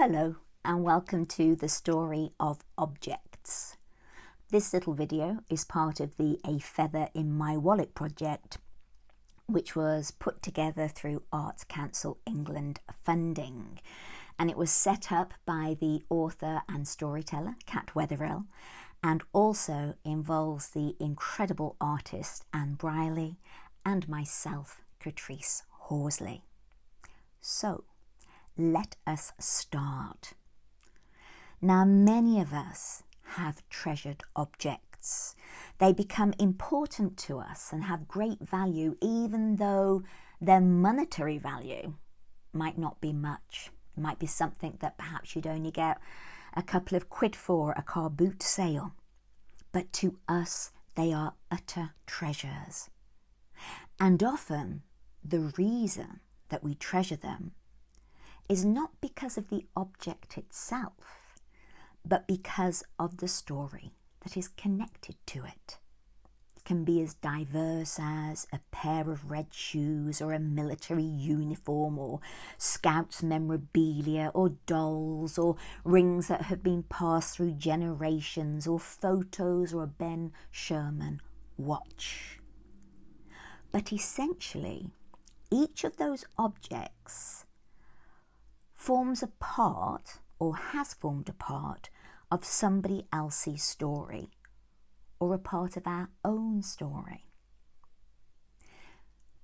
Hello and welcome to the story of objects. This little video is part of the A Feather in My Wallet project, which was put together through Arts Council England funding, and it was set up by the author and storyteller Kat Wetherill, and also involves the incredible artist Anne Briley and myself, Catrice Horsley. So let us start. Now, many of us have treasured objects. They become important to us and have great value, even though their monetary value might not be much. It might be something that perhaps you'd only get a couple of quid for a car boot sale. But to us, they are utter treasures. And often, the reason that we treasure them is not because of the object itself, but because of the story that is connected to it. It can be as diverse as a pair of red shoes or a military uniform or Scouts memorabilia or dolls or rings that have been passed through generations or photos or a Ben Sherman watch. But essentially, each of those objects forms a part or has formed a part of somebody else's story or a part of our own story.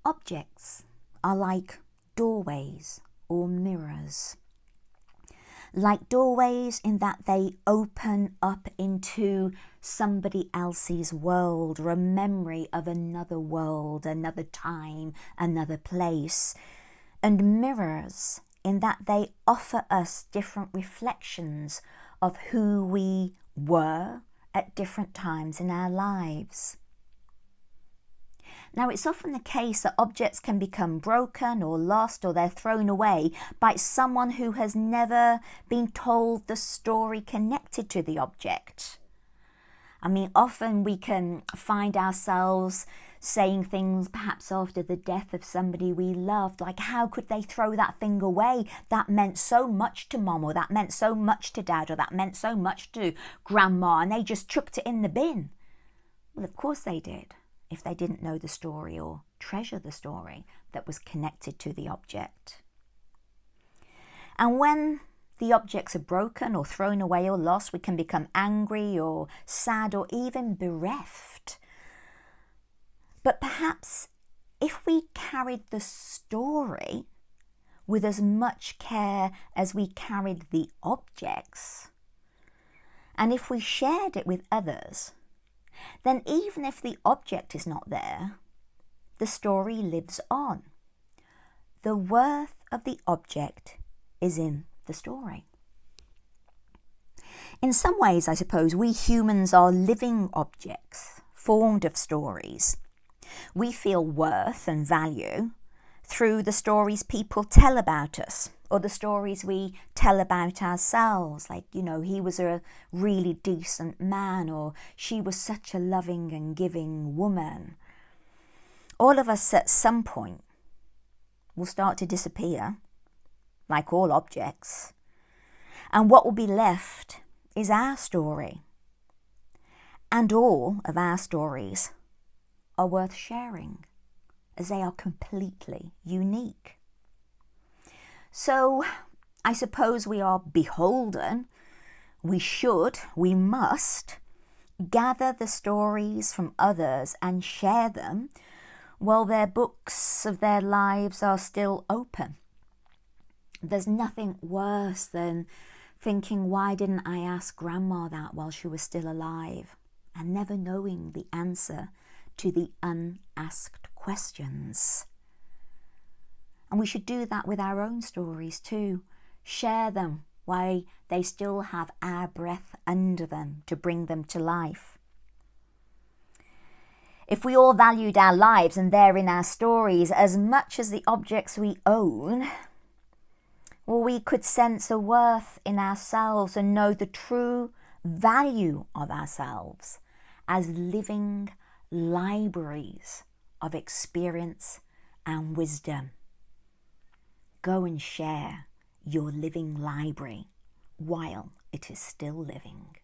Objects are like doorways or mirrors. Like doorways in that they open up into somebody else's world or a memory of another world, another time, another place. And mirrors in that they offer us different reflections of who we were at different times in our lives. Now, it's often the case that objects can become broken or lost or they're thrown away by someone who has never been told the story connected to the object. I mean, often we can find ourselves saying things perhaps after the death of somebody we loved, like, how could they throw that thing away? That meant so much to mom, or that meant so much to dad, or that meant so much to grandma, and they just chucked it in the bin. Well, of course they did, if they didn't know the story or treasure the story that was connected to the object. And when the objects are broken or thrown away or lost, we can become angry or sad or even bereft. But perhaps if we carried the story with as much care as we carried the objects, and if we shared it with others, then even if the object is not there, the story lives on. The worth of the object is in the story. In some ways, I suppose, we humans are living objects formed of stories. We feel worth and value through the stories people tell about us, or the stories we tell about ourselves, like, he was a really decent man, or she was such a loving and giving woman. All of us at some point will start to disappear, like all objects, and what will be left is our story. And all of our stories are worth sharing, as they are completely unique. So I suppose we are beholden, we must gather the stories from others and share them while their books of their lives are still open. There's nothing worse than thinking, why didn't I ask Grandma that while she was still alive, and never knowing the answer to the unasked questions. And we should do that with our own stories too. Share them while they still have our breath under them to bring them to life. If we all valued our lives and therein our stories as much as the objects we own, well, we could sense a worth in ourselves and know the true value of ourselves as living libraries of experience and wisdom. Go and share your living library while it is still living.